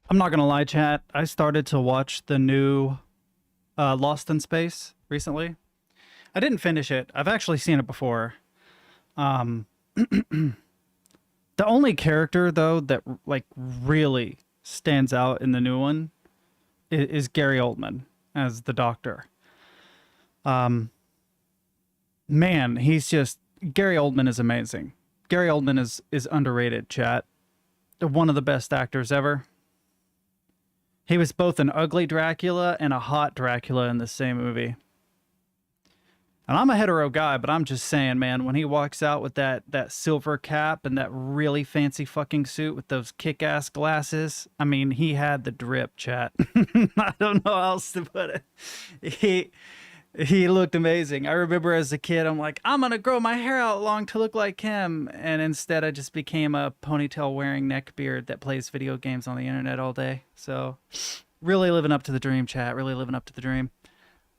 I'm not gonna lie, chat. I started to watch the new Lost in Space recently. I didn't finish it. I've actually seen it before. Um, the only character though that like really stands out in the new one is Gary Oldman as the Doctor. Um, Man, he's just Gary Oldman is amazing. Gary Oldman is underrated, chat. One of the best actors ever. He was both an ugly Dracula and a hot Dracula in the same movie. And I'm a hetero guy, but I'm just saying, man, when he walks out with that silver cap and that really fancy fucking suit with those kick-ass glasses, I mean, he had the drip, chat. I don't know how else to put it. He looked amazing. I remember as a kid, I'm like, I'm gonna grow my hair out long to look like him, and instead I just became a ponytail-wearing neckbeard that plays video games on the internet all day. So, really living up to the dream, chat. Really living up to the dream.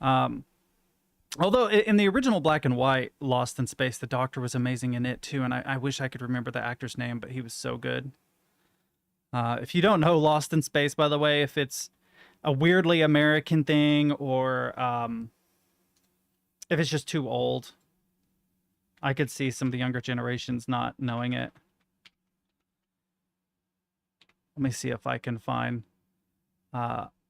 Although in the original black and white Lost in Space, the Doctor was amazing in it too, and I wish I could remember the actor's name, but he was so good. If you don't know Lost in Space, by the way, if it's a weirdly American thing or if it's just too old, I could see some of the younger generations not knowing it. Let me see if I can find...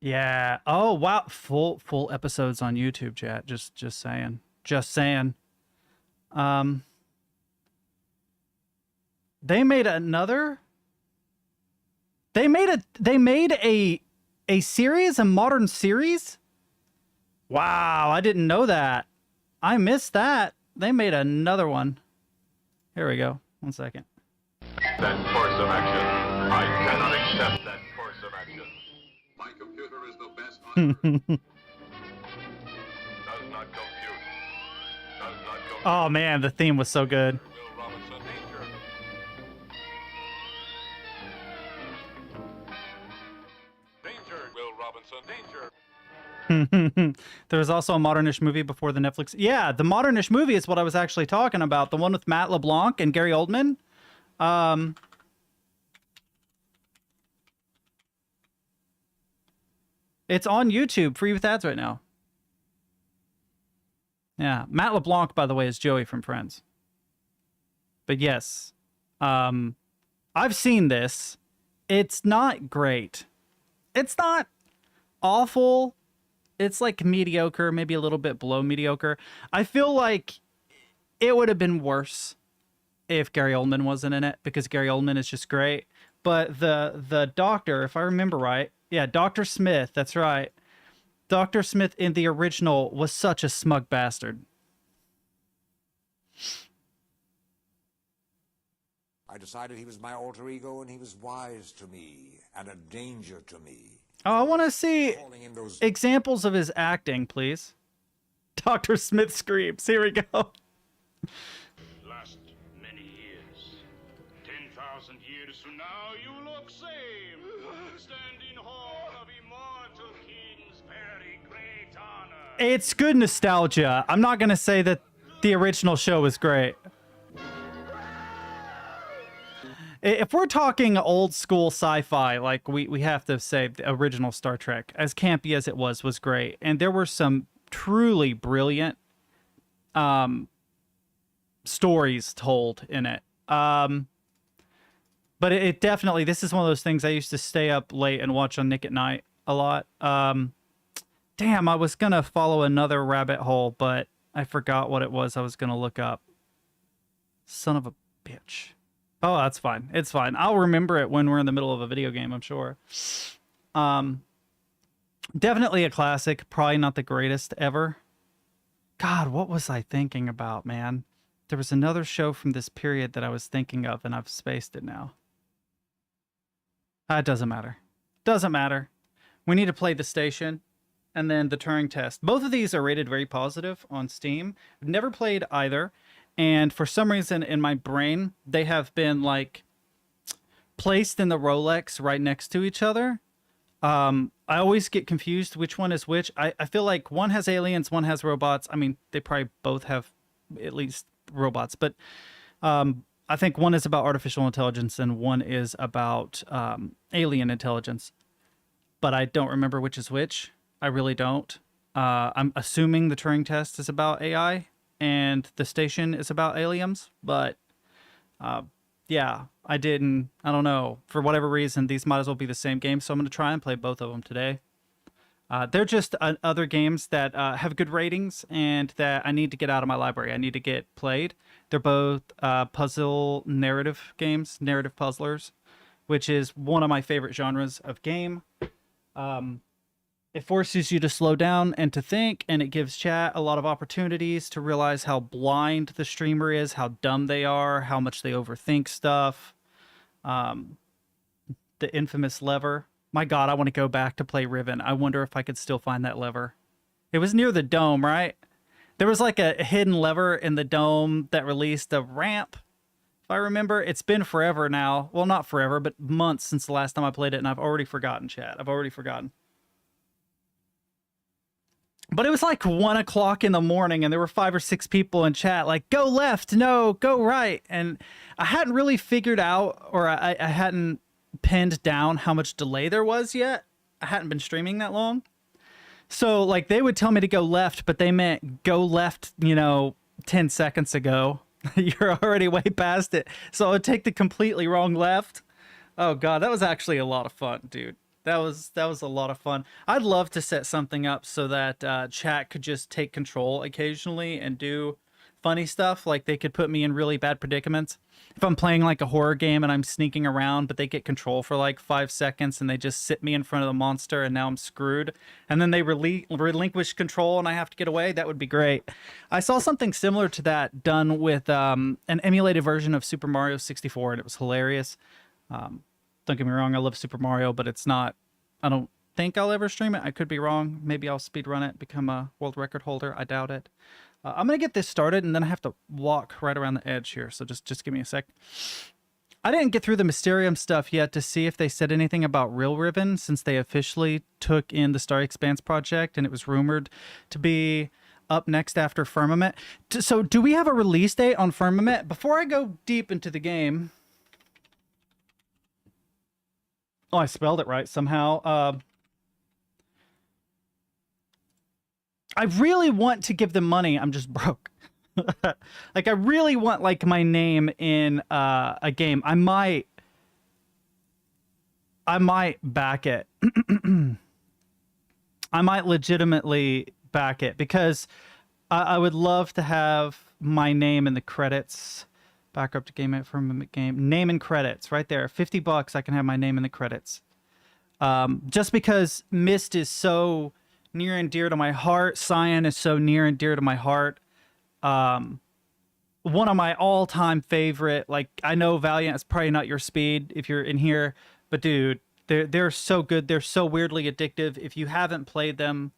yeah. Oh, wow. Full episodes on YouTube, chat. Just saying. Just saying. They made another... They made a series, a modern series? Wow, I didn't know that. I missed that. They made another one. Here we go. 1 second. That course of action. I cannot accept that course of action. My computer is the best on earth. Does not compute. Does not compute. Oh man, the theme was so good. Will Robinson, danger. Danger, Will Robinson, danger. There was also a modernish movie before the Netflix. Yeah, the modernish movie is what I was actually talking about. The one with Matt LeBlanc and Gary Oldman. It's on YouTube, free with ads right now. Yeah, Matt LeBlanc, by the way, is Joey from Friends. But yes, I've seen this. It's not great. It's not awful. It's like mediocre, maybe a little bit below mediocre. I feel like it would have been worse if Gary Oldman wasn't in it, because Gary Oldman is just great. But the Doctor, if I remember right, yeah, Dr. Smith, that's right. Dr. Smith in the original was such a smug bastard. I decided he was my alter ego, and he was wise to me and a danger to me. Oh, I want to see Calling in those examples of his acting, please. Dr. Smith screams. Here we go. Last many years, 10,000 years from now, you look same, standing hall of immortal kings, very great honor. It's good nostalgia. I'm not going to say that the original show was great. If we're talking old school sci-fi, like we have to say the original Star Trek, as campy as it was great. And there were some truly brilliant stories told in it. But it definitely, this is one of those things I used to stay up late and watch on Nick at Night a lot. Damn, I was going to follow another rabbit hole, but I forgot what it was I was going to look up. Son of a bitch. Oh, that's fine. It's fine. I'll remember it when we're in the middle of a video game, I'm sure. Definitely a classic. Probably not the greatest ever. God, what was I thinking about, man? There was another show from this period that I was thinking of, and I've spaced it now. It doesn't matter. Doesn't matter. We need to play The Station and then The Turing Test. Both of these are rated very positive on Steam. I've never played either. And for some reason in my brain, they have been like placed in the Rolex right next to each other. I always get confused which one is which. I feel like one has aliens, one has robots. I mean, they probably both have at least robots, but I think one is about artificial intelligence and one is about alien intelligence. but I don't remember which is which. I really don't. I'm assuming the Turing test is about AI and the station is about aliens, but yeah, I didn't. I don't know. For whatever reason, these might as well be the same game, so I'm going to try and play both of them today. They're just other games that have good ratings and that I need to get out of my library. I need to get played. They're both puzzle narrative games, narrative puzzlers, which is one of my favorite genres of game. It forces you to slow down and to think, and it gives chat a lot of opportunities to realize how blind the streamer is, how dumb they are, how much they overthink stuff. The infamous lever. My God, I want to go back to play Riven. I wonder if I could still find that lever. It was near the dome, right? There was like a hidden lever in the dome that released a ramp. If I remember, it's been forever now. Well, not forever, but months since the last time I played it, and I've already forgotten, chat. I've already forgotten. But it was like 1 o'clock in the morning, and there were 5 or 6 people in chat like, go left, no, go right. And I hadn't really figured out, or I hadn't pinned down how much delay there was yet. I hadn't been streaming that long. So, like, they would tell me to go left, but they meant go left, 10 seconds ago. You're already way past it. So I would take the completely wrong left. Oh, God, that was actually a lot of fun, dude. That was a lot of fun. I'd love to set something up so that chat could just take control occasionally and do funny stuff. Like they could put me in really bad predicaments. If I'm playing like a horror game and I'm sneaking around, but they get control for like 5 seconds and they just sit me in front of the monster and now I'm screwed. And then they relinquish control and I have to get away. That would be great. I saw something similar to that done with an emulated version of Super Mario 64 and it was hilarious. Don't get me wrong, I love Super Mario, but it's not, I don't think I'll ever stream it. I could be wrong. Maybe I'll speedrun it, become a world record holder. I doubt it. I'm going to get this started, and then I have to walk right around the edge here, so just give me a sec. I didn't get through the Mysterium stuff yet to see if they said anything about Real Ribbon, since they officially took in the Star Expanse project, and it was rumored to be up next after Firmament. So do we have a release date on Firmament? Before I go deep into the game... Oh, I spelled it right somehow. I really want to give them money. I'm just broke. Like, I really want, like, my name in a game. I might back it. I might legitimately back it because I would love to have my name in the credits. Back up to game from game. Name and credits right there. $50. I can have my name in the credits. Just because Myst is so near and dear to my heart. Cyan is so near and dear to my heart. One of my all-time favorite. Like, I know Valiant is probably not your speed if you're in here, but dude, they're so good. They're so weirdly addictive. If you haven't played them,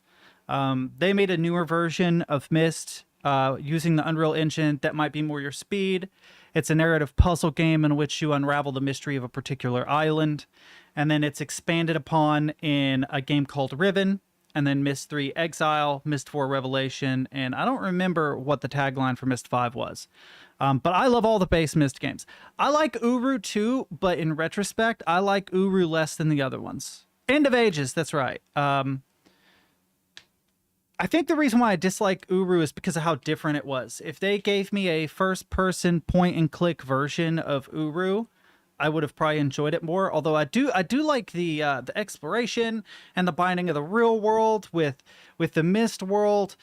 they made a newer version of Myst using the Unreal Engine that might be more your speed. It's a narrative puzzle game in which you unravel the mystery of a particular island. And then it's expanded upon in a game called Riven. And then Myst 3 Exile, Myst 4 Revelation. And I don't remember what the tagline for Myst 5 was. But I love all the base Myst games. I like Uru too, but in retrospect, I like Uru less than the other ones. End of Ages, that's right. I think the reason why I dislike Uru is because of how different it was. If they gave me a first-person point-and-click version of Uru, I would have probably enjoyed it more. Although I do like the exploration and the binding of the real world with the Myst world.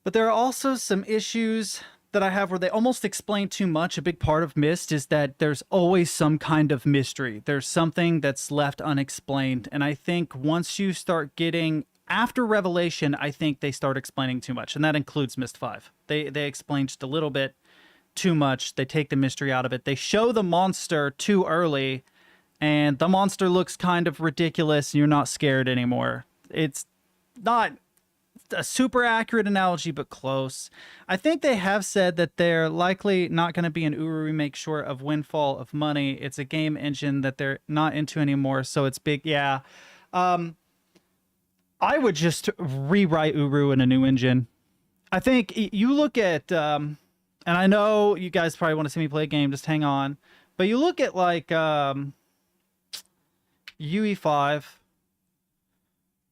But there are also some issues that I have where they almost explain too much. A big part of Myst is that there's always some kind of mystery. There's something that's left unexplained. And I think once you start getting... After Revelation, I think they start explaining too much, and that includes Myst 5. They explain just a little bit too much. They take the mystery out of it. They show the monster too early, and the monster looks kind of ridiculous, and you're not scared anymore. It's not a super accurate analogy, but close. I think they have said that they're likely not going to be an Uru remake short of Windfall of Money. It's a game engine that they're not into anymore, so it's big. Yeah. I would just rewrite Uru in a new engine. I think you look at, and I know you guys probably want to see me play a game, just hang on. But you look at like UE5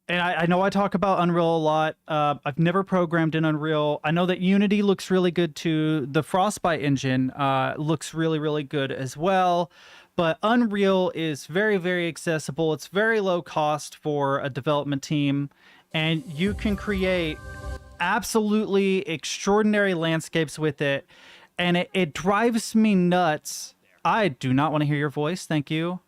and I know I talk about Unreal a lot. I've never programmed in Unreal. I know that Unity looks really good too. The Frostbite engine looks really, really good as well. But Unreal is very, very accessible. It's very low cost for a development team. And you can create absolutely extraordinary landscapes with it. And it drives me nuts. I do not want to hear your voice. Thank you.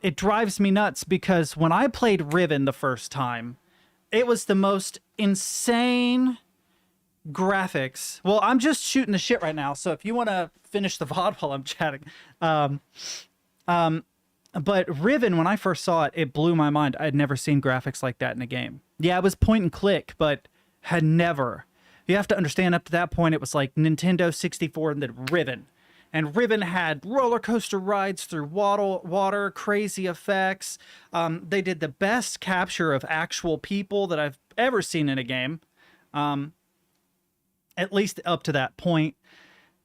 It drives me nuts because when I played Riven the first time, it was the most insane graphics. Well, I'm just shooting the shit right now, so if you want to finish the VOD while I'm chatting. But Riven, when I first saw it, it blew my mind. I'd never seen graphics like that in a game. Yeah, it was point and click, but had never. You have to understand, up to that point, it was like Nintendo 64 and then Riven. And Riven had roller coaster rides through water, crazy effects. They did the best capture of actual people that I've ever seen in a game. At least up to that point.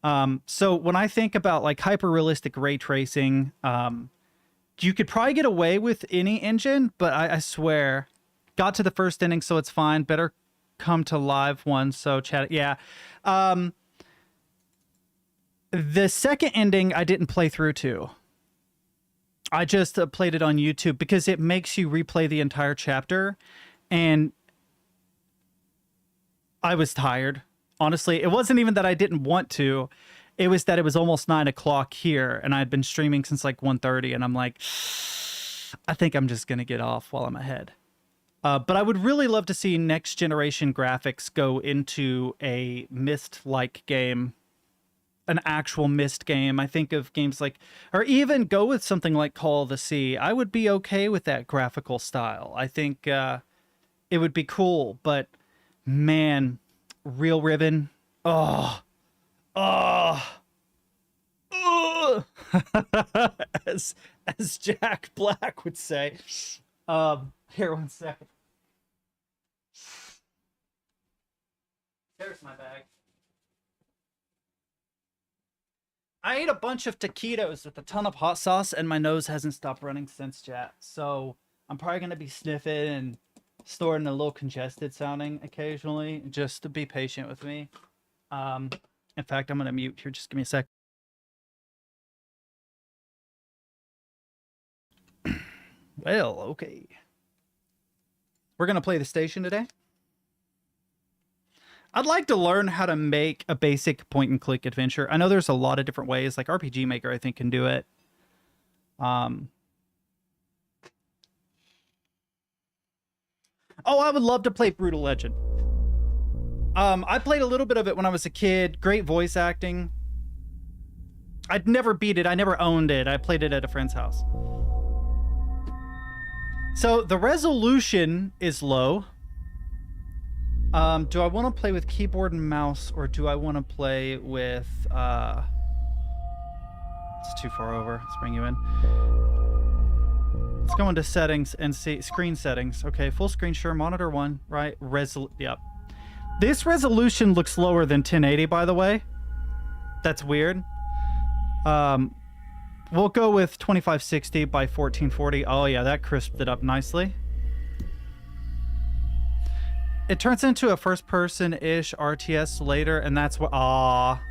So when I think about like hyper-realistic ray tracing, you could probably get away with any engine, but I swear, got to the first inning, so it's fine. Better come to live one, so chat. Yeah. The second ending I didn't play through to. I just played it on YouTube because it makes you replay the entire chapter, and I was tired. Honestly, it wasn't even that I didn't want to. It was that it was almost 9 o'clock here, and I had been streaming since like 1:30, and I'm like, I think I'm just going to get off while I'm ahead. But I would really love to see next generation graphics go into a Myst-like game, an actual Myst game. I think of games like, or even go with something like Call of the Sea. I would be okay with that graphical style. I think it would be cool, but man, Real Ribbon, oh, as Jack Black would say. Here, one second. There's my bag. I ate a bunch of taquitos with a ton of hot sauce, and my nose hasn't stopped running since, chat. So I'm probably going to be sniffing and starting a little congested sounding occasionally. Just to be patient with me. In fact, I'm going to mute here. Just give me a sec. Well, okay. We're going to play the station today. I'd like to learn how to make a basic point-and-click adventure. I know there's a lot of different ways. Like RPG Maker, I think, can do it. Oh, I would love to play Brutal Legend. I played a little bit of it when I was a kid. Great voice acting. I'd never beat it. I never owned it. I played it at a friend's house. So the resolution is low. Do I want to play with keyboard and mouse, or do I want to play with it's too far over. Let's bring you in. Let's go into settings and see screen settings. Okay, full screen, sure. Monitor 1, right? Yep. This resolution looks lower than 1080, by the way. That's weird. We'll go with 2560 by 1440. Oh yeah, that crisped it up nicely. It turns into a first-person-ish RTS later, and that's what... Aw.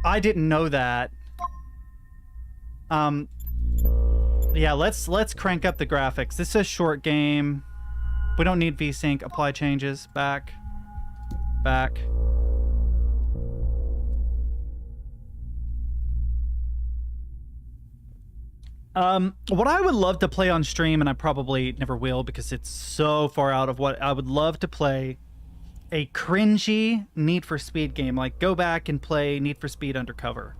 I didn't know that. Yeah, let's crank up the graphics. This is a short game. We don't need VSync. Apply changes. Back. Back. What I would love to play on stream, and I probably never will because it's so far out of what I would love to play, a cringy Need for Speed game. Like, go back and play Need for Speed Undercover.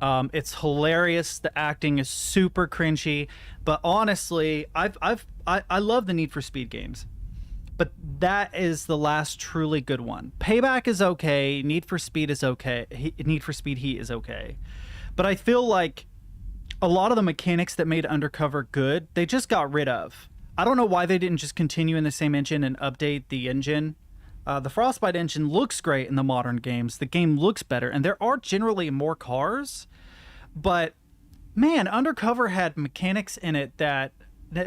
It's hilarious. The acting is super cringy, but honestly, I love the Need for Speed games, but that is the last truly good one. Payback is okay. Need for Speed is okay. Need for Speed Heat is okay, but I feel like a lot of the mechanics that made Undercover good, they just got rid of. I don't know why they didn't just continue in the same engine and update the engine. The Frostbite engine looks great in the modern games. The game looks better, and there are generally more cars. But, man, Undercover had mechanics in it that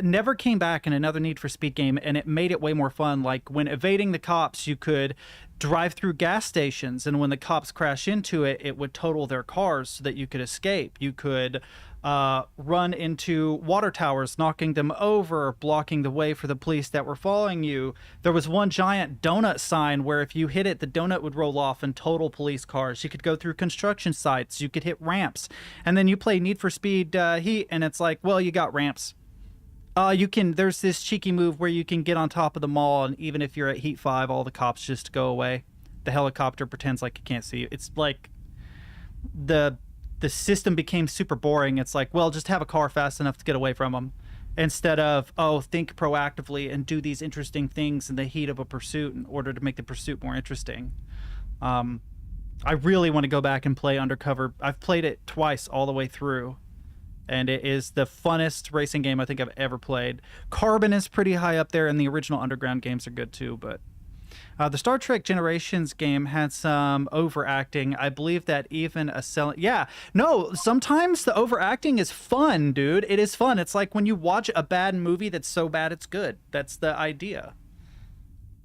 never came back in another Need for Speed game, and it made it way more fun. Like when evading the cops, you could drive through gas stations, and when the cops crash into it, it would total their cars so that you could escape. You could run into water towers, knocking them over, blocking the way for the police that were following you. There was one giant donut sign where if you hit it, the donut would roll off and total police cars. You could go through construction sites, you could hit ramps, and then you play Need for Speed Heat, and it's like, well, you got ramps. There's this cheeky move where you can get on top of the mall, and even if you're at Heat 5, all the cops just go away. The helicopter pretends like it can't see you. It's like the system became super boring. It's like, well, just have a car fast enough to get away from them, instead of, think proactively and do these interesting things in the heat of a pursuit in order to make the pursuit more interesting. I really want to go back and play Undercover. I've played it twice all the way through, and it is the funnest racing game I think I've ever played. Carbon is pretty high up there, and the original Underground games are good too, but the Star Trek Generations game had some overacting. I believe that even sometimes the overacting is fun, dude. It is fun. It's like when you watch a bad movie that's so bad it's good. That's the idea.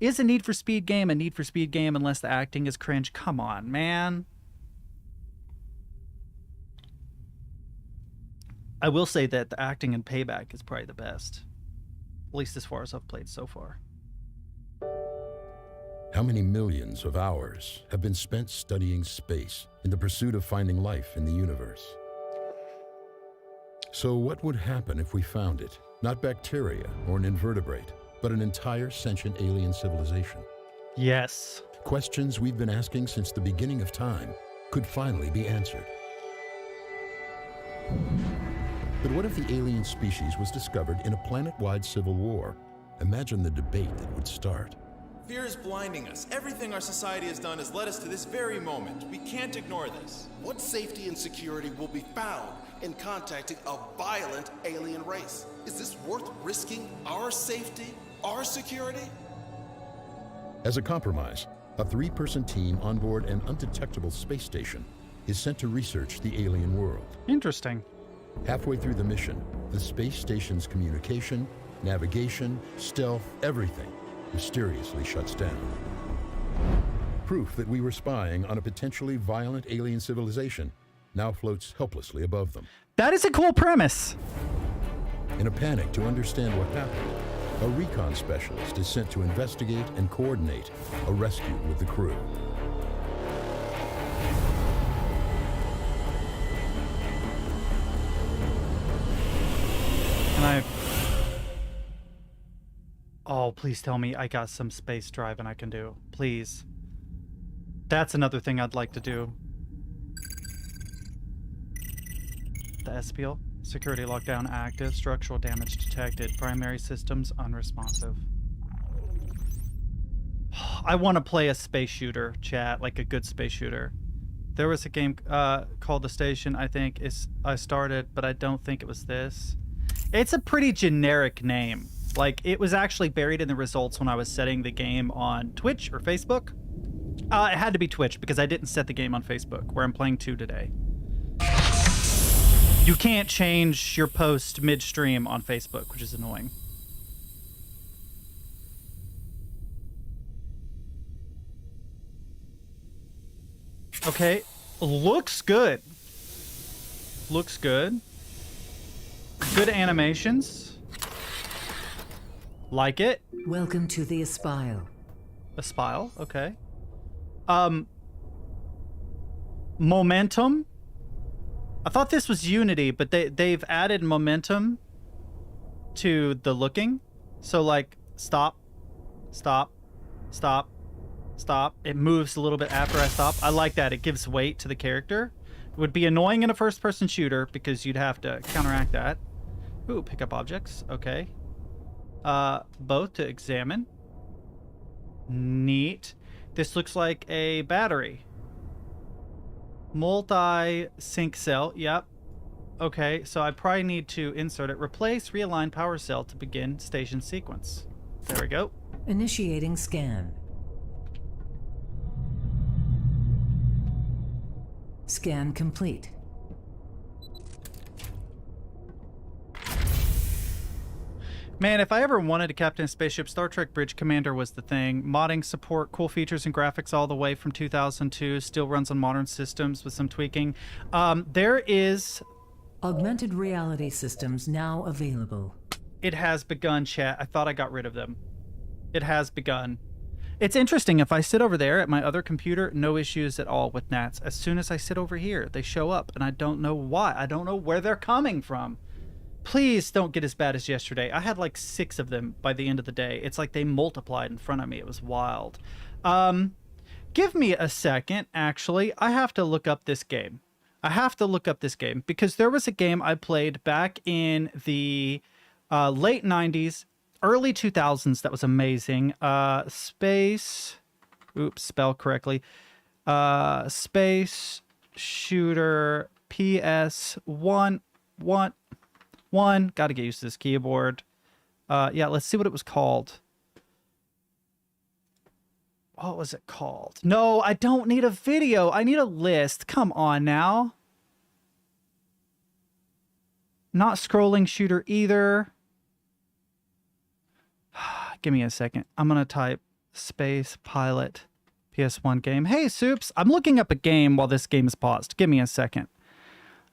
Is a Need for Speed game a Need for Speed game unless the acting is cringe? Come on, man. I will say that the acting in Payback is probably the best, at least as far as I've played so far. How many millions of hours have been spent studying space in the pursuit of finding life in the universe? So what would happen if we found it? Not bacteria or an invertebrate, but an entire sentient alien civilization. Yes. Questions we've been asking since the beginning of time could finally be answered. But what if the alien species was discovered in a planet-wide civil war? Imagine the debate that would start. Fear is blinding us. Everything our society has done has led us to this very moment. We can't ignore this. What safety and security will be found in contacting a violent alien race? Is this worth risking our safety, our security? As a compromise, a 3-person team on board an undetectable space station is sent to research the alien world. Interesting. Halfway through the mission, the space station's communication, navigation, stealth, everything mysteriously shuts down. Proof that we were spying on a potentially violent alien civilization now floats helplessly above them. That is a cool premise. In a panic to understand what happened, a recon specialist is sent to investigate and coordinate a rescue with the crew. Oh, please tell me I got some space driving I can do. Please. That's another thing I'd like to do. The SPL. Security lockdown active. Structural damage detected. Primary systems unresponsive. I want to play a space shooter, chat. Like a good space shooter. There was a game called The Station, I think. I started, but I don't think it was this. It's a pretty generic name. Like, it was actually buried in the results when I was setting the game on Twitch or Facebook. It had to be Twitch because I didn't set the game on Facebook, where I'm playing 2 today. You can't change your post midstream on Facebook, which is annoying. Okay, looks good. Looks good. Good animations. Like it. Welcome to the Aspile. Aspile, okay. Momentum. I thought this was Unity, but they've added momentum to the looking. So like stop, stop, stop, stop. It moves a little bit after I stop. I like that. It gives weight to the character. It would be annoying in a first-person shooter because you'd have to counteract that. Ooh, pick up objects. Okay. Both to examine. Neat. This looks like a battery. Multi-sync cell. Yep. Okay, so I probably need to insert it. Replace realign power cell to begin station sequence. There we go. Initiating scan. Scan complete. Man, if I ever wanted to captain a spaceship, Star Trek Bridge Commander was the thing. Modding support, cool features and graphics all the way from 2002. Still runs on modern systems with some tweaking. There is... Augmented reality systems now available. It has begun, chat. I thought I got rid of them. It has begun. It's interesting. If I sit over there at my other computer, no issues at all with gnats. As soon as I sit over here, they show up, and I don't know why. I don't know where they're coming from. Please don't get as bad as yesterday. I had like 6 of them by the end of the day. It's like they multiplied in front of me. It was wild. Give me a second, actually. I have to look up this game. Because there was a game I played back in the late 90s, early 2000s that was amazing. Space Shooter PS1. Gotta get used to this keyboard. Yeah, let's see what it was called. What was it called? No, I don't need a video. I need a list. Come on now. Not scrolling shooter either. Give me a second. I'm gonna type Space Pilot PS1 game. Hey, Soups. I'm looking up a game while this game is paused. Give me a second.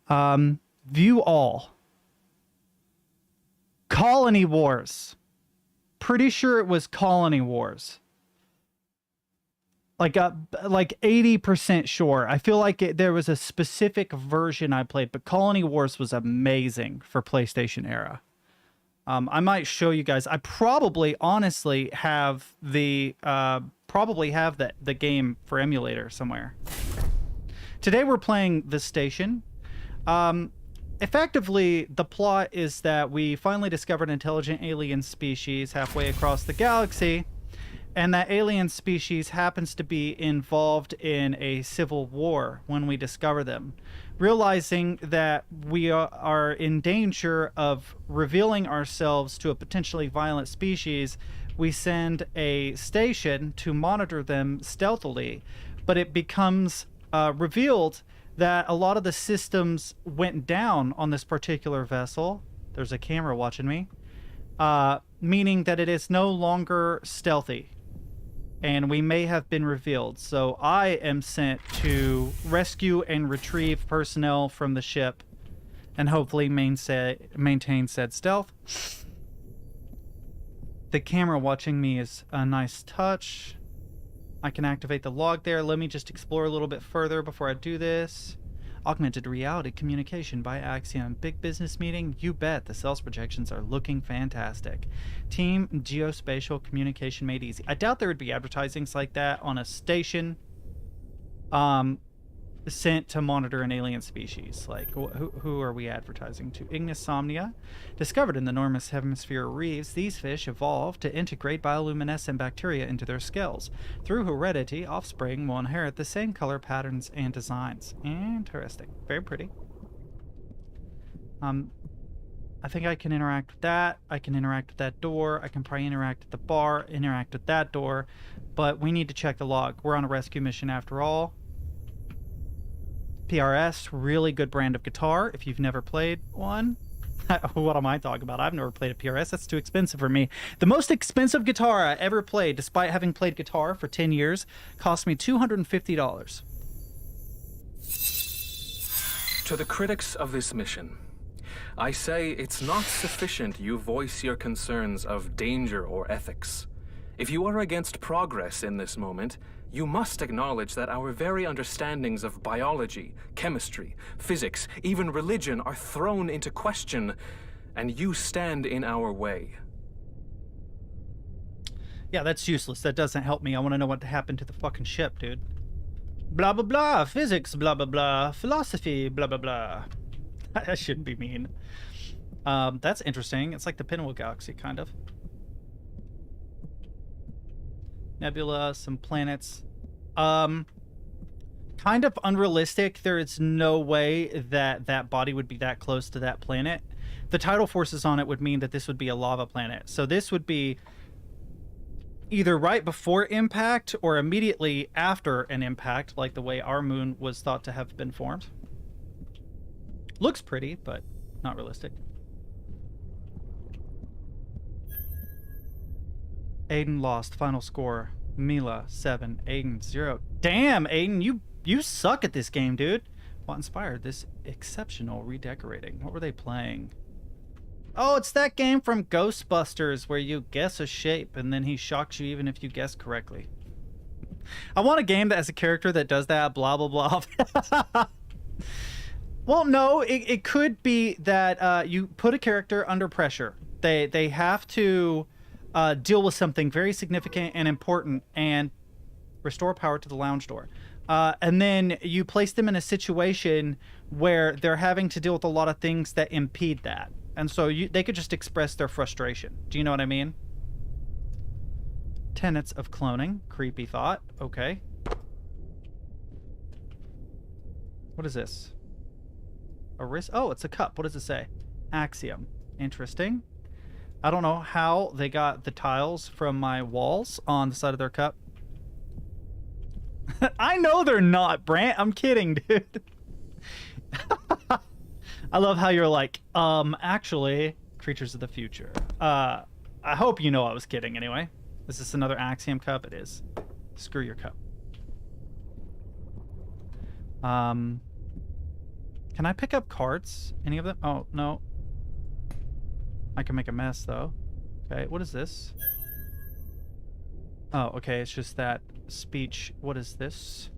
View all. Colony Wars. Pretty sure it was Colony Wars. Like 80% sure. I feel like there was a specific version I played, but Colony Wars was amazing for PlayStation era. I might show you guys. I probably honestly have the game for emulator somewhere. Today we're playing The Station. Effectively, the plot is that we finally discovered an intelligent alien species halfway across the galaxy, and that alien species happens to be involved in a civil war when we discover them. Realizing that we are in danger of revealing ourselves to a potentially violent species, we send a station to monitor them stealthily, but it becomes revealed that a lot of the systems went down on this particular vessel. There's a camera watching me. Meaning that it is no longer stealthy. And we may have been revealed. So I am sent to rescue and retrieve personnel from the ship and hopefully maintain said stealth. The camera watching me is a nice touch. I can activate the log there. Let me just explore a little bit further before I do this. Augmented reality communication by Axiom. Big business meeting? You bet. The sales projections are looking fantastic. Team geospatial communication made easy. I doubt there would be advertisings like that on a station sent to monitor an alien species. Like, who are we advertising to? Ignisomnia. Discovered in the enormous hemisphere reefs, these fish evolved to integrate bioluminescent bacteria into their scales. Through heredity, offspring will inherit the same color patterns and designs. Interesting. Very pretty. I think I can interact with that. I can interact with that door. I can probably interact with the bar, interact with that door. But we need to check the log. We're on a rescue mission after all. PRS, really good brand of guitar if you've never played one. What am I talking about? I've never played a PRS. That's too expensive for me. The most expensive guitar I ever played, despite having played guitar for 10 years, cost me $250. To the critics of this mission, I say it's not sufficient you voice your concerns of danger or ethics. If you are against progress in this moment, you must acknowledge that our very understandings of biology, chemistry, physics, even religion are thrown into question, and you stand in our way. Yeah, that's useless. That doesn't help me. I want to know what happened to the fucking ship, dude. Blah, blah, blah. Physics, blah, blah, blah. Philosophy, blah, blah, blah. That shouldn't be mean. That's interesting. It's like the Pinwheel Galaxy, kind of. Nebula, some planets. Kind of unrealistic. There is no way that that body would be that close to that planet. The tidal forces on it would mean that this would be a lava planet. So this would be either right before impact or immediately after an impact, like the way our moon was thought to have been formed. Looks pretty, but not realistic. Aiden lost. Final score. Mila 7. Aiden 0. Damn, Aiden, you suck at this game, dude. What inspired this exceptional redecorating? What were they playing? Oh, it's that game from Ghostbusters where you guess a shape and then he shocks you even if you guess correctly. I want a game that has a character that does that, blah, blah, blah. Well, no, it could be that you put a character under pressure. They have to deal with something very significant and important and restore power to the lounge door. And then you place them in a situation where they're having to deal with a lot of things that impede that. And so they could just express their frustration. Do you know what I mean? Tenets of cloning. Creepy thought. Okay. What is this? A wrist? Oh, it's a cup. What does it say? Axiom. Interesting. I don't know how they got the tiles from my walls on the side of their cup. I know they're not, Brant. I'm kidding, dude. I love how you're like, actually, creatures of the future. I hope you know I was kidding anyway. Is this another Axiom cup? It is. Screw your cup. Can I pick up cards? Any of them? Oh, no. I can make a mess, though. Okay, what is this? Oh, okay, it's just that speech. What is this?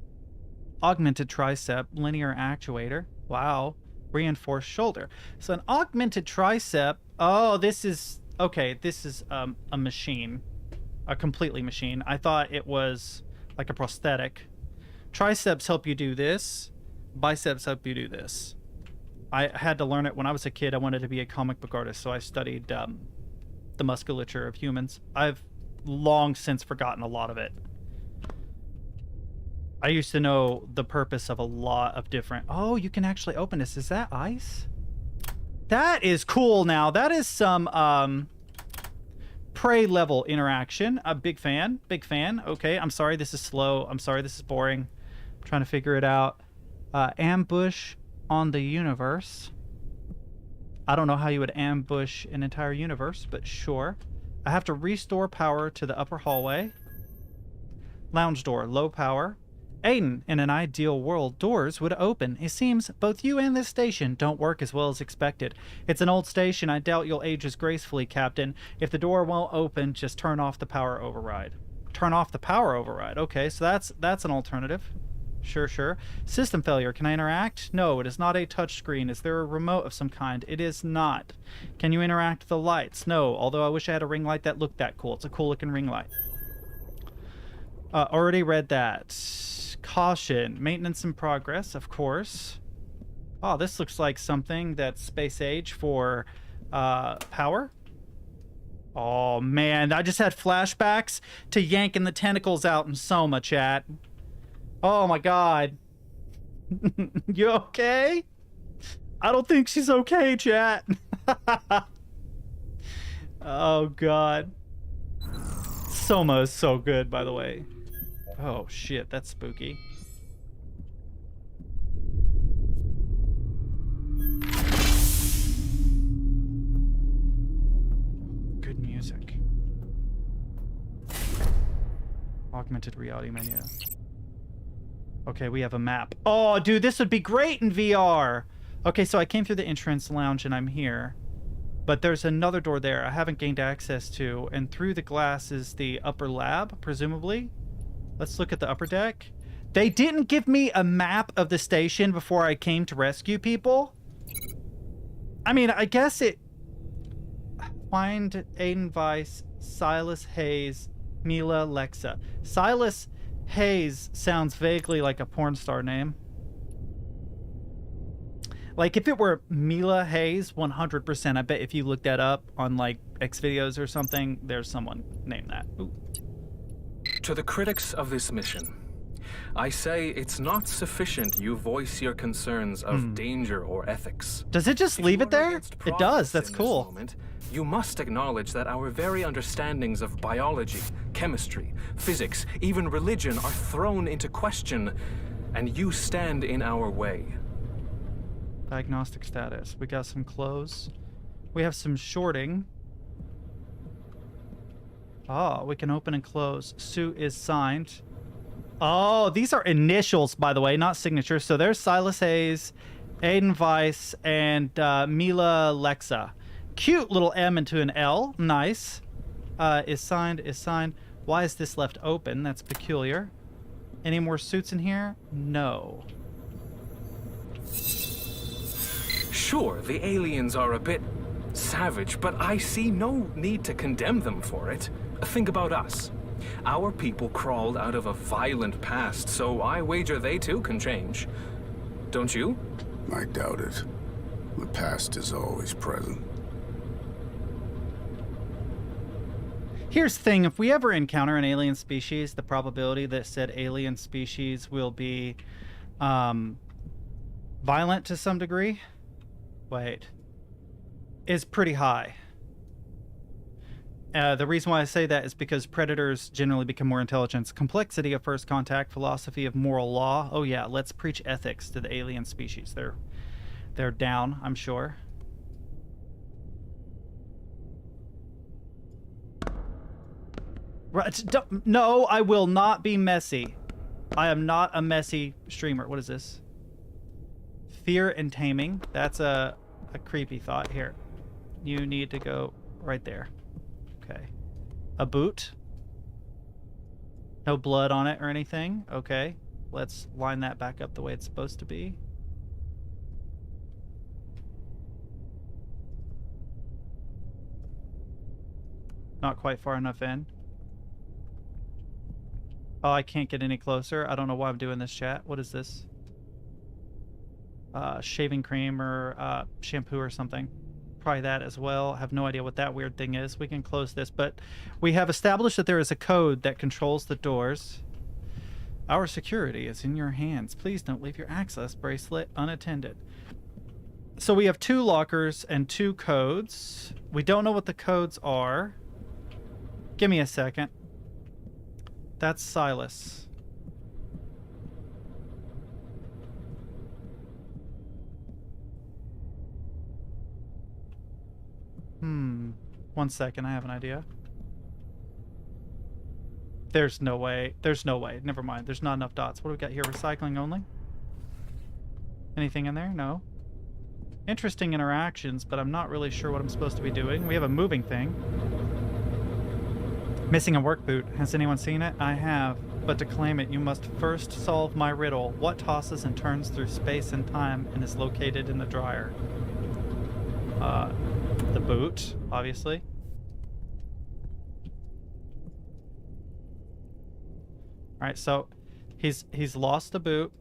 Augmented tricep, linear actuator. Wow. Reinforced shoulder. So an augmented tricep. Oh, this is... Okay, this is a machine. A completely machine. I thought it was like a prosthetic. Triceps help you do this. Biceps help you do this. I had to learn it when I was a kid. I wanted to be a comic book artist, so I studied the musculature of humans. I've long since forgotten a lot of it. I used to know the purpose of a lot of different... Oh, you can actually open this. Is that ice? That is cool now. That is some prey level interaction. A big fan. Big fan. Okay, I'm sorry this is slow. I'm sorry this is boring. I'm trying to figure it out. Ambush on the universe. I don't know how you would ambush an entire universe, but sure. I have to restore power to the upper hallway. Lounge door, low power. Aiden, in an ideal world, doors would open. It seems both you and this station don't work as well as expected. It's an old station. I doubt you'll age as gracefully, Captain. If the door won't open, just turn off the power override. Turn off the power override. Okay, so that's an alternative. Sure, sure. System failure. Can I interact? No, it is not a touchscreen. Is there a remote of some kind? It is not. Can you interact with the lights? No, although I wish I had a ring light that looked that cool. It's a cool looking ring light. Already read that. Caution. Maintenance in progress, of course. Oh, this looks like something that's space age for power. Oh, man. I just had flashbacks to yanking the tentacles out in Soma, chat. Oh my god. You okay? I don't think she's okay, chat. Oh god. Soma is so good, by the way. Oh shit, that's spooky. Good music. Augmented reality menu. Okay, we have a map. Oh, dude, this would be great in VR. Okay, so I came through the entrance lounge and I'm here. But there's another door there I haven't gained access to. And through the glass is the upper lab, presumably. Let's look at the upper deck. They didn't give me a map of the station before I came to rescue people. I mean, I guess it... Find Aiden Weiss, Silas Hayes, Mila Lexa. Silas Hayes sounds vaguely like a porn star name. Like, if it were Mila Hayes, 100%. I bet if you look that up on, like, Xvideos or something, there's someone named that. Ooh. To the critics of this mission, I say it's not sufficient you voice your concerns of danger or ethics. Does it just leave it there? It does. That's cool. Moment, you must acknowledge that our very understandings of biology, chemistry, physics, even religion are thrown into question, and you stand in our way. Diagnostic status. We got some clothes. We have some shorting. Oh, we can open and close. Suit is signed. Oh, these are initials, by the way, not signatures. So there's Silas Hayes, Aiden Weiss, and Mila Lexa. Cute little M into an L. Nice. Is signed, is signed. Why is this left open? That's peculiar. Any more suits in here? No. Sure, the aliens are a bit savage, but I see no need to condemn them for it. Think about us. Our people crawled out of a violent past, so I wager they too can change. Don't you? I doubt it. The past is always present. Here's the thing, if we ever encounter an alien species, the probability that said alien species will be violent to some degree, is pretty high. The reason why I say that is because predators generally become more intelligent. Complexity of first contact, philosophy of moral law. Oh yeah, let's preach ethics to the alien species. They're down, I'm sure. Right, no, I will not be messy. I am not a messy streamer. What is this? Fear and taming. That's a creepy thought here. You need to go right there. Okay. A boot. No blood on it or anything. Okay. Let's line that back up the way it's supposed to be. Not quite far enough in. Oh, I can't get any closer. I don't know why I'm doing this, chat. What is this? Shaving cream or shampoo or something. Probably that as well. Have no idea what that weird thing is. We can close this, but we have established that there is a code that controls the doors. Our security is in your hands. Please don't leave your access bracelet unattended. So we have 2 lockers and 2 codes. We don't know what the codes are. Give me a second. That's Silas. One second, I have an idea. There's no way. There's no way. Never mind. There's not enough dots. What do we got here? Recycling only? Anything in there? No. Interesting interactions, but I'm not really sure what I'm supposed to be doing. We have a moving thing. Missing a work boot. Has anyone seen it? I have. But to claim it, you must first solve my riddle. What tosses and turns through space and time and is located in the dryer? The boot, obviously. Alright, so he's lost the boot.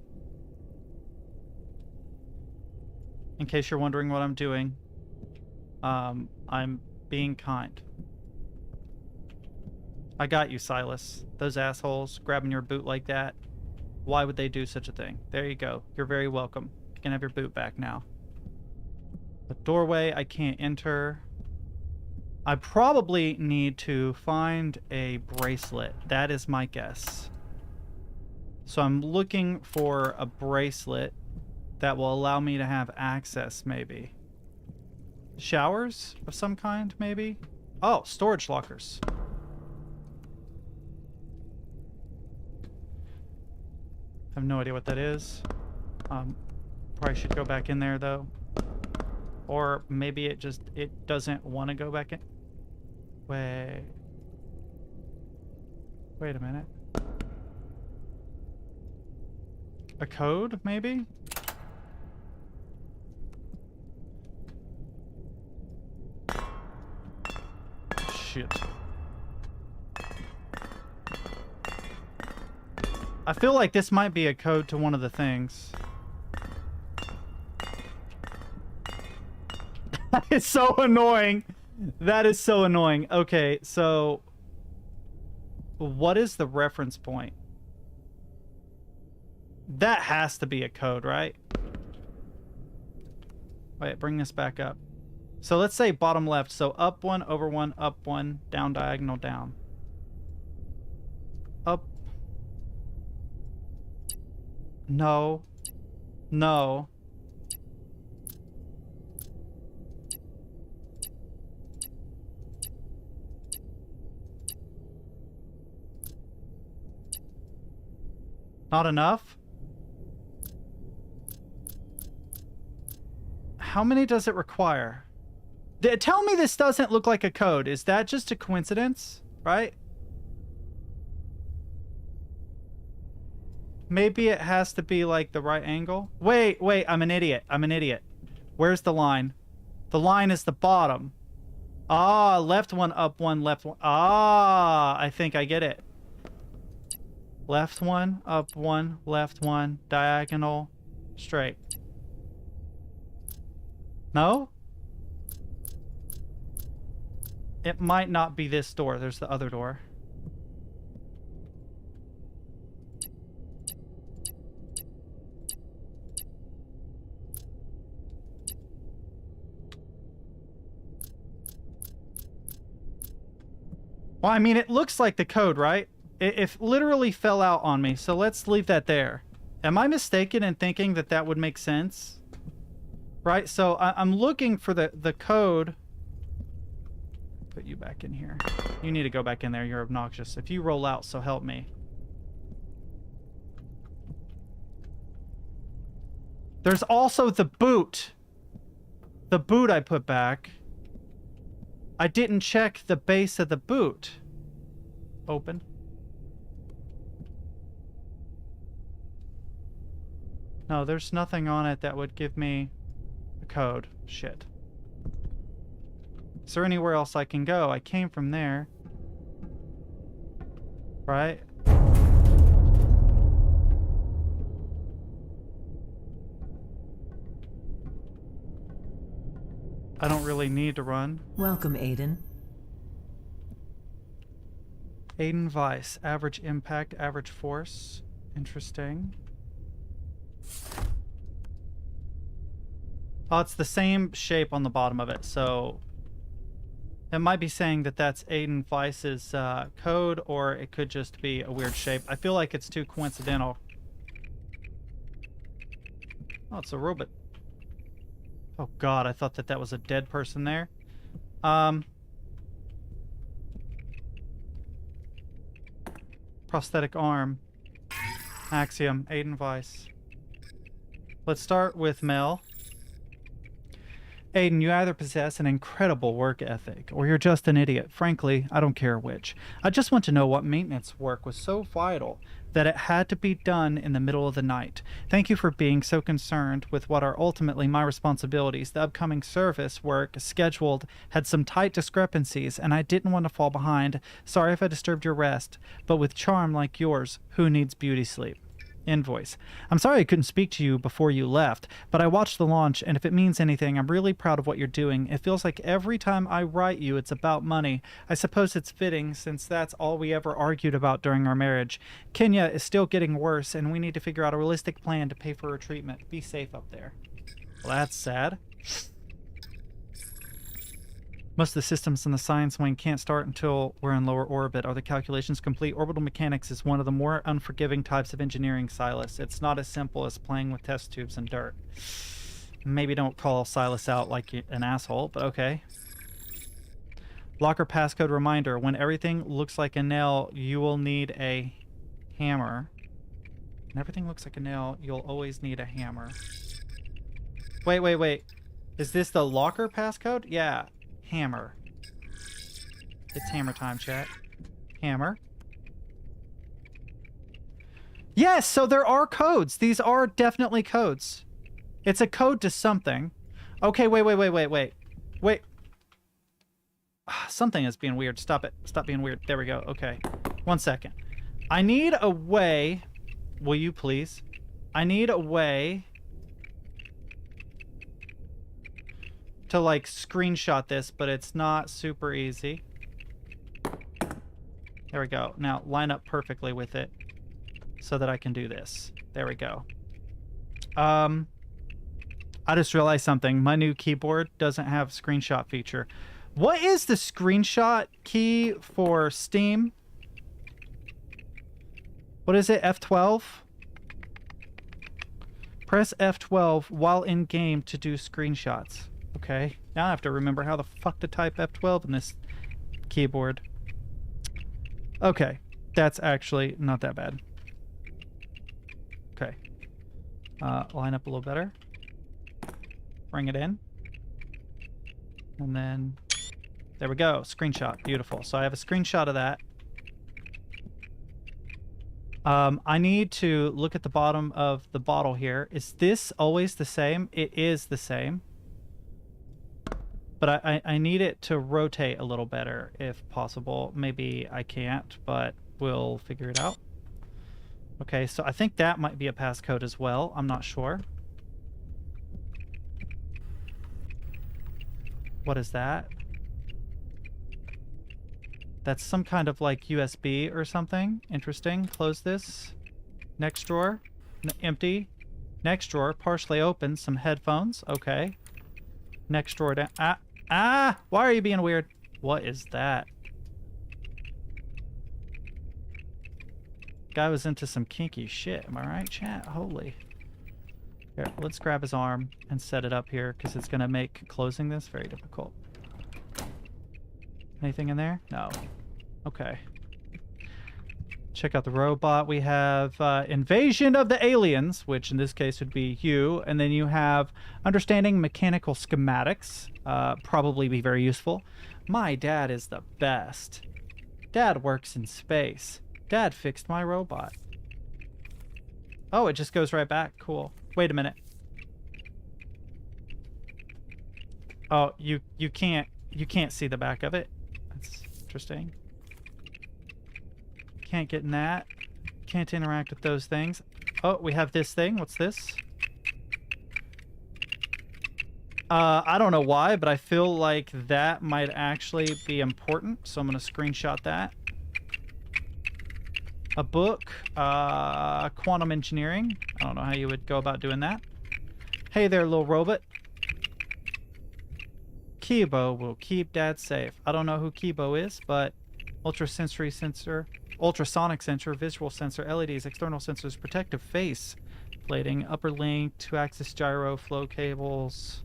In case you're wondering what I'm doing, I'm being kind. I got you, Silas. Those assholes grabbing your boot like that. Why would they do such a thing? There you go. You're very welcome. You can have your boot back now. The doorway, I can't enter. I probably need to find a bracelet. That is my guess. So I'm looking for a bracelet that will allow me to have access, maybe. Showers of some kind, maybe? Oh, storage lockers. I have no idea what that is. Probably should go back in there, though. Or maybe it doesn't want to go back in. Wait a minute. A code, maybe? Shit. I feel like this might be a code to one of the things. It's so annoying. That is so annoying. Okay, so what is the reference point? That has to be a code, right? Wait, bring this back up. So let's say bottom left. So up 1, over 1, up 1, down diagonal, down. Up. No. No. Not enough? How many does it require? Tell me this doesn't look like a code. Is that just a coincidence? Right? Maybe it has to be like the right angle. Wait, I'm an idiot. I'm an idiot. Where's the line? The line is the bottom. Ah, left one, up one, left one. Ah, I think I get it. Left one, up one, left one, diagonal, straight. No? It might not be this door. There's the other door. Well, I mean, it looks like the code, right? It literally fell out on me, so let's leave that there. Am I mistaken in thinking that that would make sense? Right, so I'm looking for the code. Put you back in here. You need to go back in there, you're obnoxious. If you roll out, so help me. There's also the boot. The boot I put back. I didn't check the base of the boot. Open. No, there's nothing on it that would give me a code. Shit. Is there anywhere else I can go? I came from there. Right? I don't really need to run. Welcome, Aiden. Aiden Weiss. Average impact, average force. Interesting. Oh, it's the same shape on the bottom of it, so it might be saying that that's Aiden Weiss's code, or it could just be a weird shape. I feel like it's too coincidental. Oh, it's a robot. Oh god, I thought that that was a dead person there. Prosthetic arm. Axiom. Aiden Weiss. Let's start with Mel. Aiden, you either possess an incredible work ethic, or you're just an idiot. Frankly, I don't care which. I just want to know what maintenance work was so vital that it had to be done in the middle of the night. Thank you for being so concerned with what are ultimately my responsibilities. The upcoming service work scheduled had some tight discrepancies, and I didn't want to fall behind. Sorry if I disturbed your rest, but with charm like yours, who needs beauty sleep? Invoice. I'm sorry I couldn't speak to you before you left, but I watched the launch, and if it means anything, I'm really proud of what you're doing. It feels like every time I write you, it's about money. I suppose it's fitting, since that's all we ever argued about during our marriage. Kenya is still getting worse, and we need to figure out a realistic plan to pay for her treatment. Be safe up there. Well, that's sad. Most of the systems in the science wing can't start until we're in lower orbit. Are the calculations complete? Orbital mechanics is one of the more unforgiving types of engineering, Silas. It's not as simple as playing with test tubes and dirt. Maybe don't call Silas out like an asshole, but okay. Locker passcode reminder. When everything looks like a nail, you will need a hammer. When everything looks like a nail, you'll always need a hammer. Wait. Is this the locker passcode? Yeah. Hammer. It's hammer time, chat. Hammer. Yes, so there are codes. These are definitely codes. It's a code to something. Okay, wait. Something is being weird. Stop it. Stop being weird. There we go. Okay. 1 second. I need a way. Will you please? I need a way to like screenshot this, but it's not super easy. There we go. Now line up perfectly with it so that I can do this. There we go. I just realized something. My new keyboard doesn't have a screenshot feature. What is the screenshot key for Steam? What is it? F12? Press F12 while in game to do screenshots. Okay, now I have to remember how the fuck to type F12 in this keyboard. Okay, that's actually not that bad. line up a little better. Bring it in. And then, there we go. Screenshot. Beautiful. So I have a screenshot of that. I need to look at the bottom of the bottle here. Is this always the same? It is the same. But I need it to rotate a little better if possible. Maybe I can't, but we'll figure it out. Okay, so I think that might be a passcode as well. I'm not sure. What is that? That's some kind of like USB or something. Interesting. Close this. Next drawer. Empty. Next drawer. Partially open. Some headphones. Okay. Next drawer down. Why are you being weird? What is that? Guy was into some kinky shit. Am I right, chat? Holy. Here, let's grab his arm and set it up here because it's going to make closing this very difficult. Anything in there? No. Okay. Check out the robot. We have Invasion of the Aliens, which in this case would be you. And then you have Understanding Mechanical Schematics. Probably be very useful. My dad is the best. Dad works in space. Dad fixed my robot. Oh, it just goes right back. Cool. Wait a minute. Oh, you can't see the back of it. That's interesting. Can't get in that. Can't interact with those things. Oh, we have this thing. What's this? I don't know why, but I feel like that might actually be important. So I'm going to screenshot that. A book. Quantum engineering. I don't know how you would go about doing that. Hey there, little robot. Kibo will keep Dad safe. I don't know who Kibo is, but ultrasonic sensor, visual sensor, LEDs, external sensors, protective face plating, upper link, 2-axis gyro, flow cables.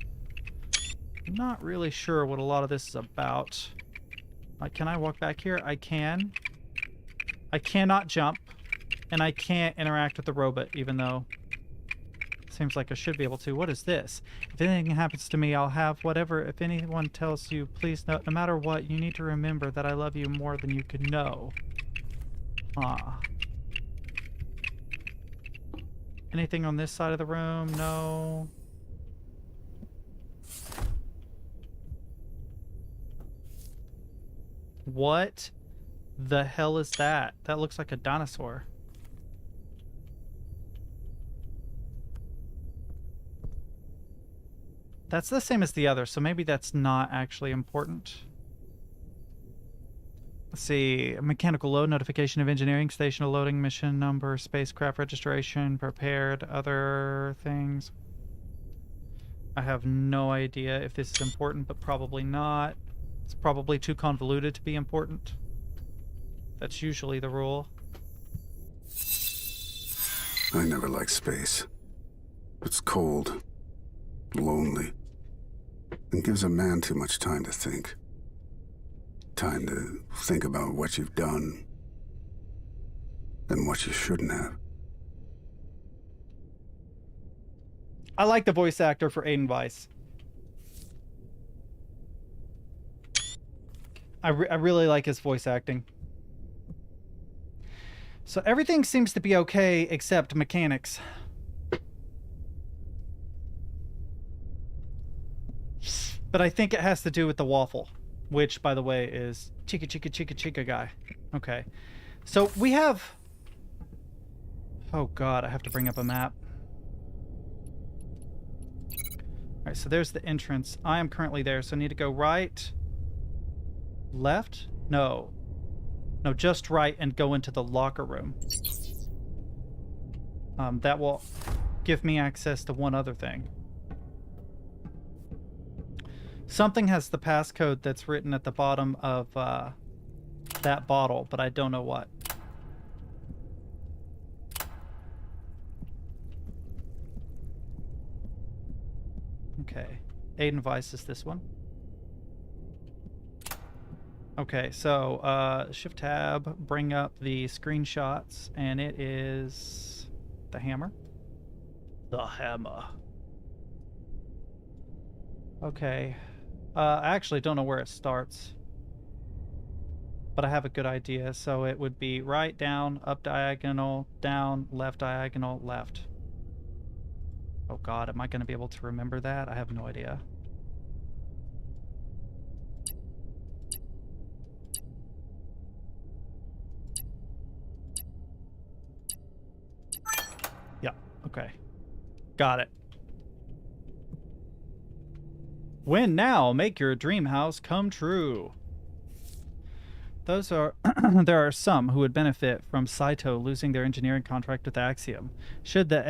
I'm not really sure what a lot of this is about. Can I walk back here? I can. I cannot jump, and I can't interact with the robot, even though it seems like I should be able to. What is this? If anything happens to me, I'll have whatever. If anyone tells you, please, no matter what, you need to remember that I love you more than you could know. Anything on this side of the room? No. What the hell is that? That looks like a dinosaur. That's the same as the other, so maybe that's not actually important. Let's see. Mechanical load, notification of engineering station, loading, mission number, spacecraft registration, prepared, other things. I have no idea if this is important, but probably not. It's probably too convoluted to be important. That's usually the rule. I never liked space. It's cold, lonely, and gives a man too much time to think. Time to think about what you've done and what you shouldn't have. I like the voice actor for Aiden Weiss. I really like his voice acting. So everything seems to be okay except mechanics. But I think it has to do with the waffle, which, by the way, is Chica Chica Chica Chica guy. Okay. So we have... Oh god, I have to bring up a map. Alright, so there's the entrance. I am currently there, so I need to go right... Left? No. No, just right and go into the locker room. That will give me access to one other thing. Something has the passcode that's written at the bottom of that bottle, but I don't know what. Okay. Aiden Weiss is this one. Okay, so shift tab, bring up the screenshots, and it is the hammer. The hammer. Okay. I actually don't know where it starts. But I have a good idea. So it would be right, down, up diagonal, down, left diagonal, left. Oh god, am I going to be able to remember that? I have no idea. Yeah, okay. Got it. Win now, make your dream house come true. Those are there are some who would benefit from Saito losing their engineering contract with Axiom. Should the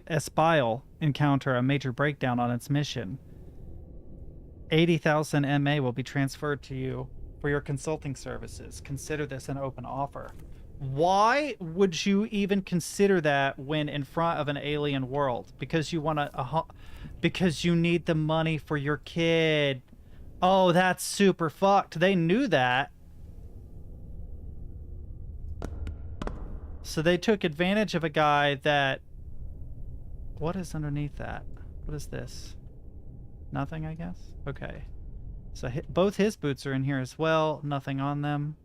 Espile encounter a major breakdown on its mission, 80,000 MA will be transferred to you for your consulting services. Consider this an open offer. Why would you even consider that when in front of an alien world? Because you want because you need the money for your kid. Oh, that's super fucked. They knew that. So they took advantage of a guy that... What is underneath that? What is this? Nothing, I guess? Okay. So both his boots are in here as well. Nothing on them.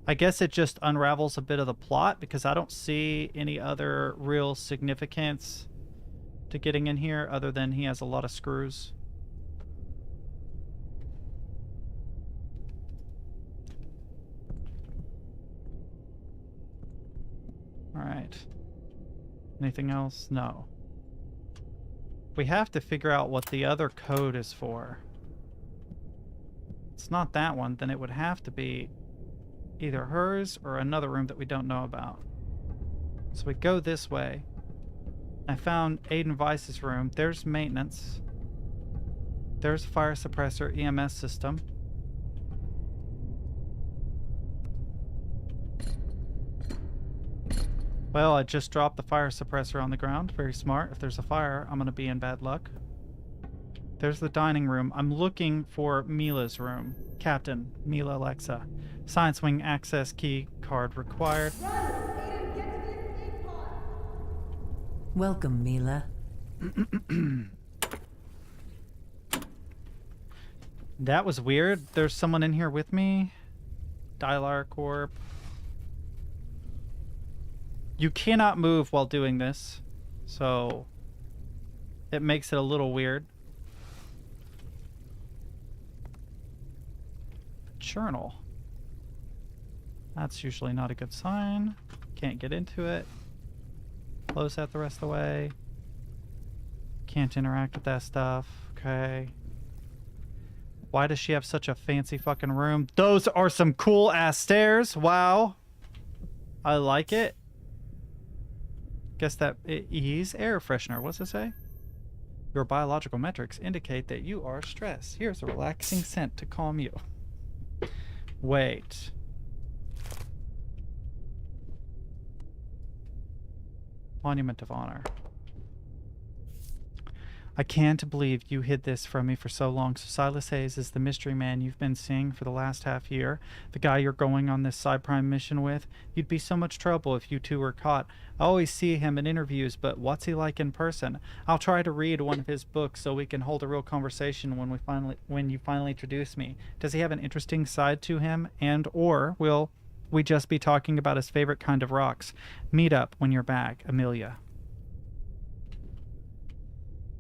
I guess it just unravels a bit of the plot because I don't see any other real significance to getting in here other than he has a lot of screws. Alright. Anything else? No. We have to figure out what the other code is for. It's not that one, then it would have to be either hers or another room that we don't know about. So we go this way. I found Aiden Weiss's room. There's maintenance. There's fire suppressor EMS system. Well, I just dropped the fire suppressor on the ground. Very smart. If there's a fire, I'm going to be in bad luck. There's the dining room. I'm looking for Mila's room. Captain, Mila Alexa. Science wing access key card required. Welcome, Mila. That was weird. There's someone in here with me. Dylar Corp. You cannot move while doing this, so it makes it a little weird. Journal. That's usually not a good sign. Can't get into it. Close that the rest of the way. Can't interact with that stuff. Okay. Why does she have such a fancy fucking room? Those are some cool ass stairs. Wow. I like it. Guess that ease air freshener. What's it say? Your biological metrics indicate that you are stressed. Here's a relaxing scent to calm you. Wait. Monument of Honor. I can't believe you hid this from me for so long. So Silas Hayes is the mystery man you've been seeing for the last half year. The guy you're going on this Cyprime mission with. You'd be so much trouble if you two were caught. I always see him in interviews, but what's he like in person? I'll try to read one of his books so we can hold a real conversation when you finally introduce me. Does he have an interesting side to him? And or will we just be talking about his favorite kind of rocks? Meet up when you're back, Amelia.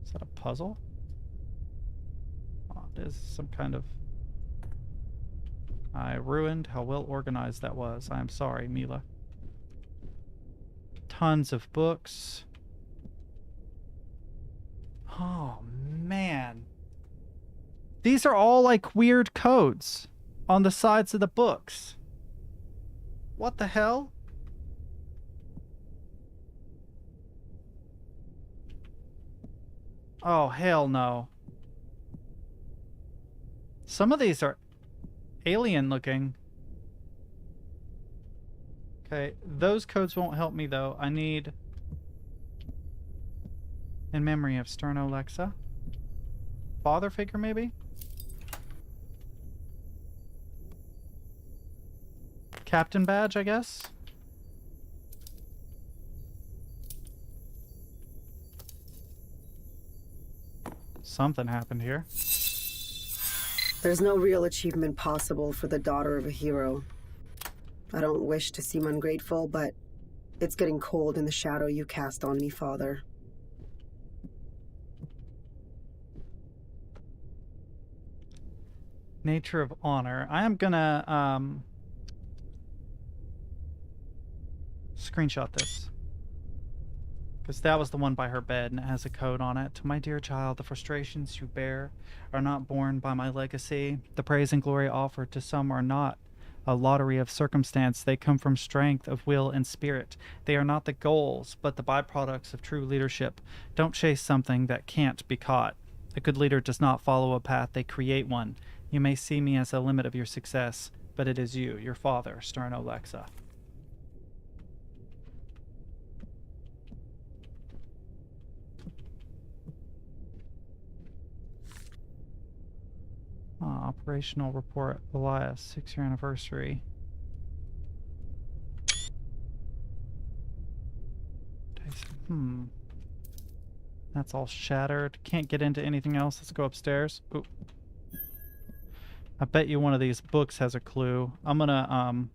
Is that a puzzle? Oh, it is some kind of... I ruined how well organized that was. I am sorry, Mila. Tons of books. Oh, man. These are all like weird codes on the sides of the books. What the hell? Oh, hell no. Some of these are alien looking. Okay, those codes won't help me though. I need... In memory of Sterno Lexa. Father figure maybe? Captain badge, I guess? Something happened here. There's no real achievement possible for the daughter of a hero. I don't wish to seem ungrateful, but it's getting cold in the shadow you cast on me, Father. Nature of honor. I am gonna screenshot this, because that was the one by her bed and it has a code on it. To my dear child, the frustrations you bear are not borne by my legacy. The praise and glory offered to some are not a lottery of circumstance. They come from strength of will and spirit. They are not the goals, but the byproducts of true leadership. Don't chase something that can't be caught. A good leader does not follow a path, they create one. You may see me as a limit of your success, but it is you, your father, stern Alexa. Operational report, Elias, 6-year anniversary. That's all shattered. Can't get into anything else. Let's go upstairs. Ooh. I bet you one of these books has a clue. I'm gonna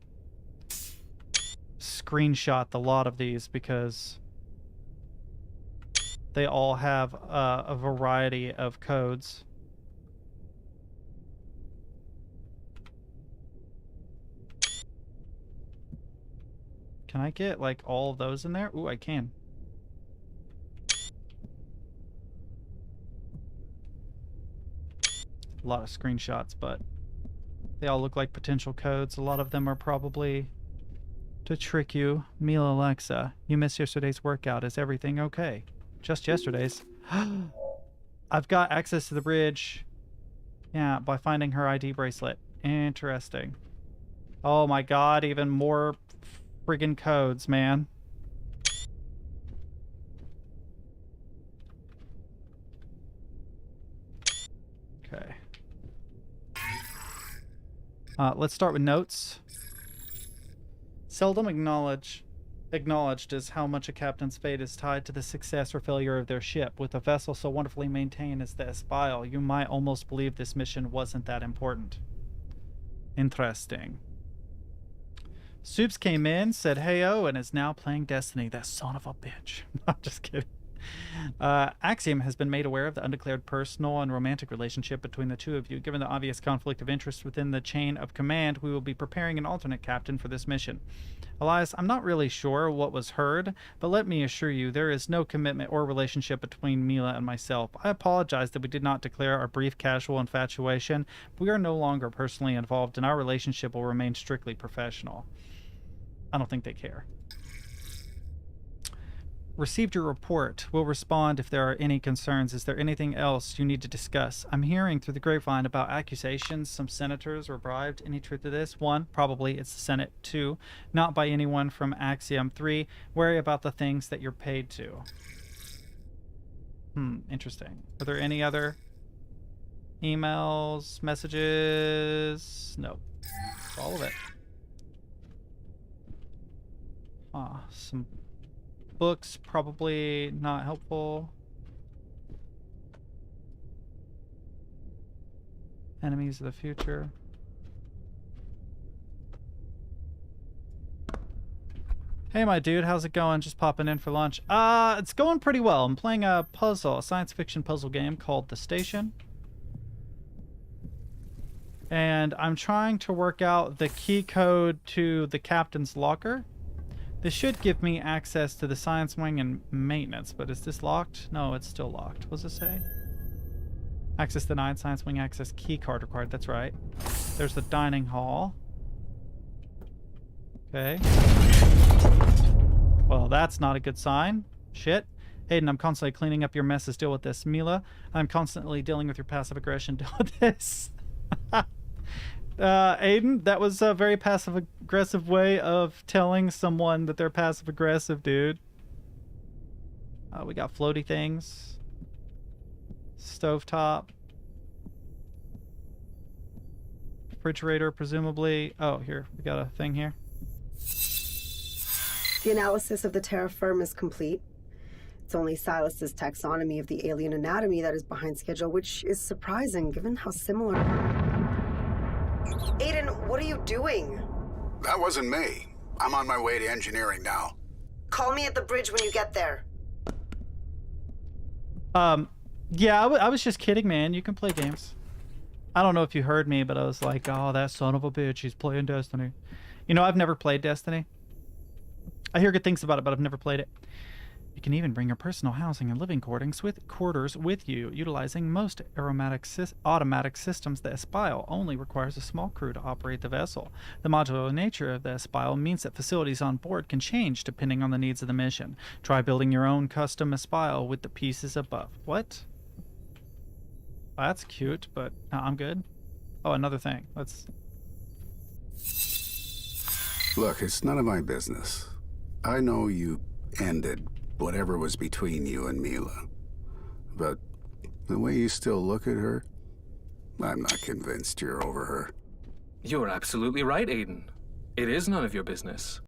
screenshot the lot of these because they all have a variety of codes. Can I get like all of those in there? Ooh, I can. A lot of screenshots, but they all look like potential codes. A lot of them are probably to trick you. Mila Alexa, you missed yesterday's workout. Is everything okay? Just yesterday's. I've got access to the bridge. Yeah, by finding her ID bracelet. Interesting. Oh my god, even more friggin' codes, man. Okay. Let's start with notes. Seldom acknowledged is how much a captain's fate is tied to the success or failure of their ship. With a vessel so wonderfully maintained as the Espile, you might almost believe this mission wasn't that important. Interesting. Soups came in, said hey-oh, and is now playing Destiny. That son of a bitch. I'm just kidding. Axiom has been made aware of the undeclared personal and romantic relationship between the two of you. Given the obvious conflict of interest within the chain of command, we will be preparing an alternate captain for this mission. Elias, I'm not really sure what was heard, but let me assure you there is no commitment or relationship between Mila and myself. I apologize that we did not declare our brief casual infatuation, but we are no longer personally involved and our relationship will remain strictly professional. I don't think they care. Received your report. We'll respond if there are any concerns. Is there anything else you need to discuss? I'm hearing through the grapevine about accusations some senators were bribed. Any truth to this? 1, probably it's the Senate. 2, not by anyone from Axiom. 3, worry about the things that you're paid to. Interesting. Are there any other emails, messages? No. All of it. Some books, probably not helpful. Enemies of the future. Hey, my dude, how's it going? Just popping in for lunch. It's going pretty well. I'm playing a puzzle, a science fiction puzzle game called The Station. And I'm trying to work out the key code to the captain's locker. This should give me access to the science wing and maintenance, but is this locked? No, it's still locked. What does it say? Access denied, science wing access key card required. That's right. There's the dining hall. Okay. Well, that's not a good sign. Shit. Aiden, I'm constantly cleaning up your messes. Deal with this. Mila, I'm constantly dealing with your passive aggression. Deal with this. Aiden, that was a very passive-aggressive way of telling someone that they're passive-aggressive, dude. We got floaty things. Stovetop. Refrigerator, presumably. Oh, here. We got a thing here. The analysis of the terra firma is complete. It's only Silas's taxonomy of the alien anatomy that is behind schedule, which is surprising given how similar... Aiden, what are you doing? That wasn't me. I'm on my way to engineering now. Call me at the bridge when you get there. Yeah, I was just kidding, man. You can play games. I don't know if you heard me, but I was like, oh, that son of a bitch, he's playing Destiny. You know, I've never played Destiny. I hear good things about it, but I've never played it. You can even bring your personal housing and living quarters with you, utilizing most automatic systems. The Espile only requires a small crew to operate the vessel. The modular nature of the Espile means that facilities on board can change depending on the needs of the mission. Try building your own custom Espile with the pieces above. What? Well, that's cute, but no, I'm good. Oh, another thing. Let's... Look, it's none of my business. I know you ended whatever was between you and Mila. But the way you still look at her, I'm not convinced you're over her. You're absolutely right, Aiden. It is none of your business.